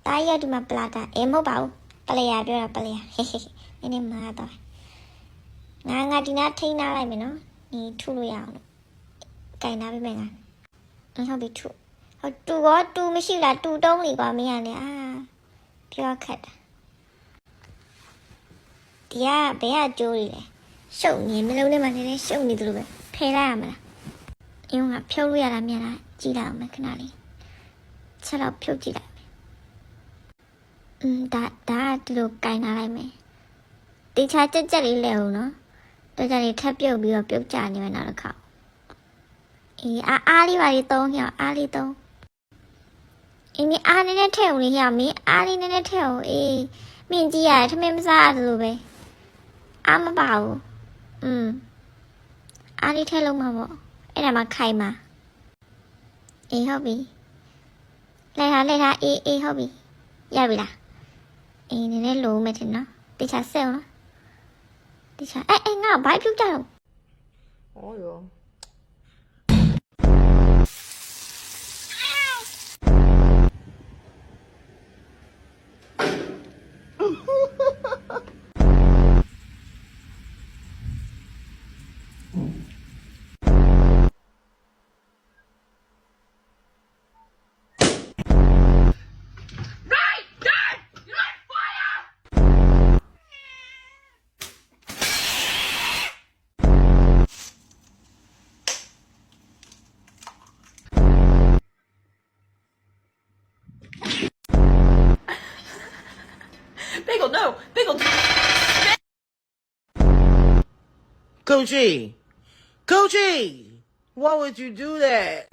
တားရဒီမှာပလာတာမဟုတ်ပါဘူးပလျာပြောတာပလျာဟေးဟေးနည်းနည်းမာတော့ငါဒီနာထိန်းထားလိုက်မယ်နော်ဒီထုလို့ရအောင်လို့ကင်ထားပေးမယ်ငါဟုတ်ပြီထုဟုတ်တူမရှိလားတူတုံးလीကွာမင်းရတယ်ပြောခက်တာဒီကဘယ်ကကြိုးလဲရှုပ်နေမလုံးထဲမှာနည်းနည်းရှုပ်နေသလိုပဲဖယ်လိုက်ရမလားအင်းကဖြုတ်လို့ရတာမြန်လားကြည့်လိုက်အောင်မယ်ခဏလေးချက်တော့ဖြုတ်ကြည့်လိုက်ဒါဒီလိုကင်ထားလိုက်မယ်တေချာကြက်လေးလဲအောင်နော်တော်ကြလေးထပ်ပြုတ်ပြီးတော့ပြုတ်ကြနေမယ်နောက်တစ်ခါအားလေးပါလေးသုံးရအောင်အားလေးသုံးမင်းအားနည်းနည်းထည့်အောင်လေးရမင်းအားလေးနည်းနည်းထည့်အောင်မင်းကြည့်ရတယ်ထမင်းမစားရသလိုပဲအားမပါဘူးအားလေးထည့်လုံးမှာပေါ့အဲ့ဒါမှခိုင်မှာဟုတ်ပြီလိုက်ထားဟုတ်ပြီရပြီလားနည်းနည်းလိုမယ်ထင်နော်တေချာဆက်အောင်နော်တေချာငါဘာပြုတ်ကြတော့哟。Bagel, no! Bagel! Coachy! Coachy! Why would you do that?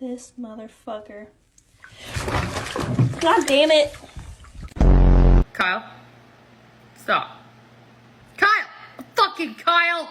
This motherfucker. God damn it! Kyle? Stop. Kyle! Fucking Kyle!